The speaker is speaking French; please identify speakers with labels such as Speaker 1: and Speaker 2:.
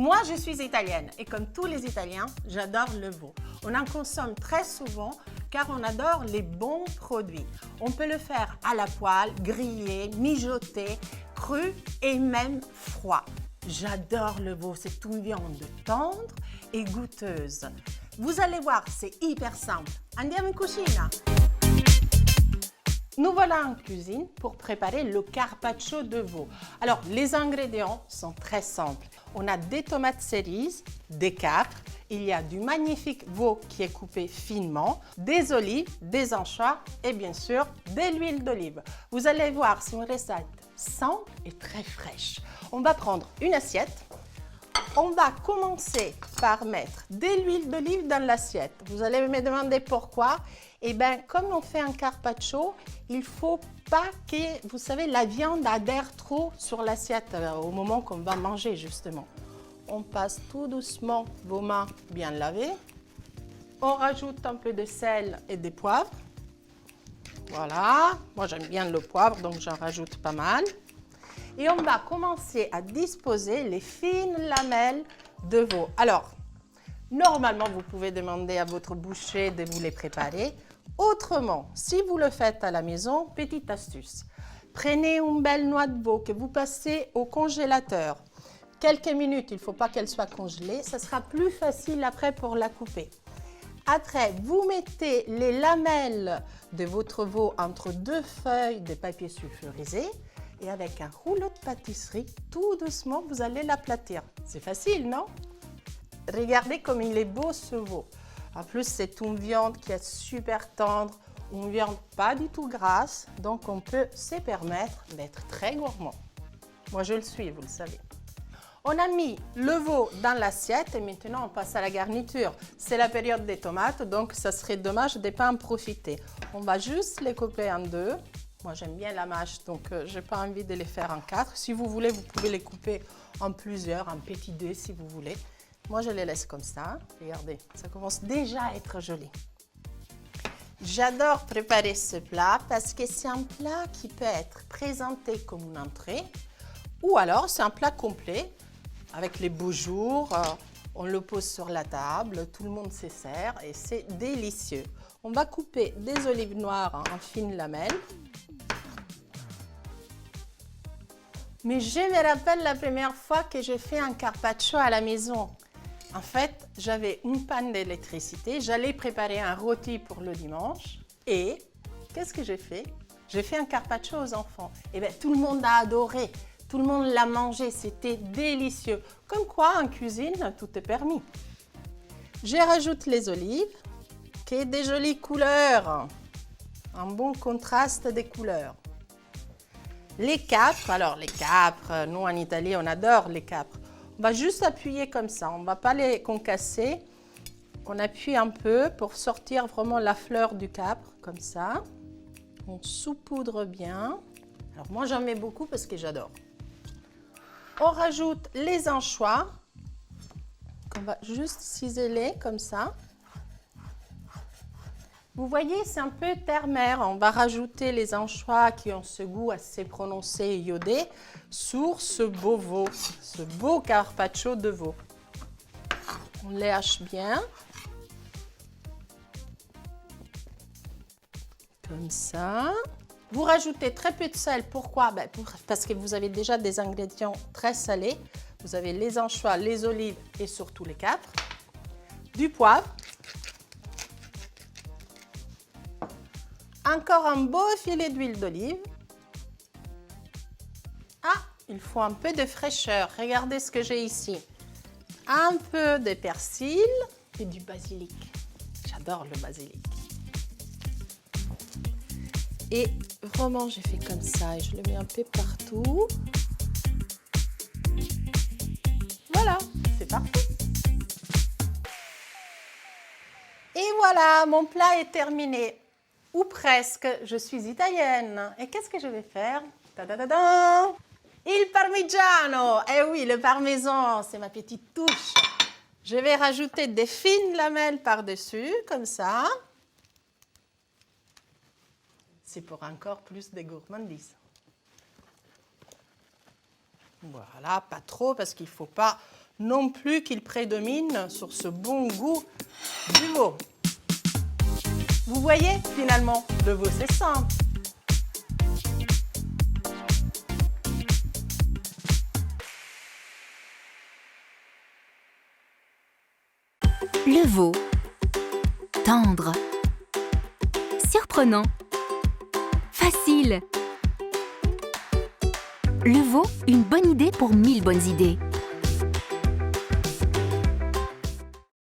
Speaker 1: Moi, je suis italienne et comme tous les Italiens, j'adore le veau. On en consomme très souvent car on adore les bons produits. On peut le faire à la poêle, grillé, mijoté, cru et même froid. J'adore le veau, c'est une viande tendre et goûteuse. Vous allez voir, c'est hyper simple. Andiamo in cucina! Nous voilà en cuisine pour préparer le carpaccio de veau. Alors, les ingrédients sont très simples. On a des tomates cerises, des capres, il y a du magnifique veau qui est coupé finement, des olives, des anchois et bien sûr de l'huile d'olive. Vous allez voir, c'est une recette simple et très fraîche. On va prendre une assiette. On va commencer par mettre de l'huile d'olive dans l'assiette. Vous allez me demander pourquoi. Eh bien, comme on fait un carpaccio, il ne faut pas que, vous savez, la viande adhère trop sur l'assiette au moment qu'on va manger, justement. On passe tout doucement vos mains bien lavées. On rajoute un peu de sel et de poivre. Voilà. Moi, j'aime bien le poivre, donc j'en rajoute pas mal. Et on va commencer à disposer les fines lamelles de veau. Alors, normalement, vous pouvez demander à votre boucher de vous les préparer. Autrement, si vous le faites à la maison, petite astuce. Prenez une belle noix de veau que vous passez au congélateur. Quelques minutes, il ne faut pas qu'elle soit congelée. Ça sera plus facile après pour la couper. Après, vous mettez les lamelles de votre veau entre deux feuilles de papier sulfurisé. Et avec un rouleau de pâtisserie, tout doucement, vous allez l'aplatir. C'est facile, non? Regardez comme il est beau ce veau. En plus, c'est une viande qui est super tendre, une viande pas du tout grasse, donc on peut se permettre d'être très gourmand. Moi, je le suis, vous le savez. On a mis le veau dans l'assiette et maintenant on passe à la garniture. C'est la période des tomates, donc ça serait dommage de ne pas en profiter. On va juste les couper en deux. Moi, j'aime bien la mâche, donc je n'ai pas envie de les faire en 4. Si vous voulez, vous pouvez les couper en plusieurs, en petits dés si vous voulez. Moi, je les laisse comme ça. Regardez, ça commence déjà à être joli. J'adore préparer ce plat parce que c'est un plat qui peut être présenté comme une entrée ou alors c'est un plat complet avec les beaux jours. On le pose sur la table, tout le monde se sert et c'est délicieux. On va couper des olives noires en fines lamelles. Mais je me rappelle la première fois que j'ai fait un carpaccio à la maison. En fait, j'avais une panne d'électricité, j'allais préparer un rôti pour le dimanche et qu'est-ce que j'ai fait? J'ai fait un carpaccio aux enfants. Et bien, tout le monde a adoré, tout le monde l'a mangé, c'était délicieux. Comme quoi, en cuisine, tout est permis. Je rajoute les olives, qui est des jolies couleurs, un bon contraste des couleurs. Les capres, alors les capres, nous en Italie on adore les capres. On va juste appuyer comme ça, on ne va pas les concasser. On appuie un peu pour sortir vraiment la fleur du capre, comme ça. On saupoudre bien. Alors moi j'en mets beaucoup parce que j'adore. On rajoute les anchois, qu'on va juste ciseler comme ça. Vous voyez, c'est un peu terre-mer. On va rajouter les anchois qui ont ce goût assez prononcé et iodé sur ce beau veau, ce beau carpaccio de veau. On les hache bien. Comme ça. Vous rajoutez très peu de sel. Pourquoi? Parce que vous avez déjà des ingrédients très salés. Vous avez les anchois, les olives et surtout les capres. Du poivre. Encore un beau filet d'huile d'olive. Ah, il faut un peu de fraîcheur. Regardez ce que j'ai ici. Un peu de persil et du basilic. J'adore le basilic. Et vraiment, j'ai fait comme ça et je le mets un peu partout. Voilà, c'est parfait. Et voilà, mon plat est terminé. Ou presque, je suis italienne. Et qu'est-ce que je vais faire? Ta-da-da-da! Il parmigiano! Eh oui, le parmesan, c'est ma petite touche. Je vais rajouter des fines lamelles par-dessus, comme ça. C'est pour encore plus de gourmandise. Voilà, pas trop parce qu'il ne faut pas non plus qu'il prédomine sur ce bon goût du veau. Vous voyez, finalement, le veau c'est simple.
Speaker 2: Le veau. Tendre. Surprenant. Facile. Le veau, une bonne idée pour 1000 bonnes idées.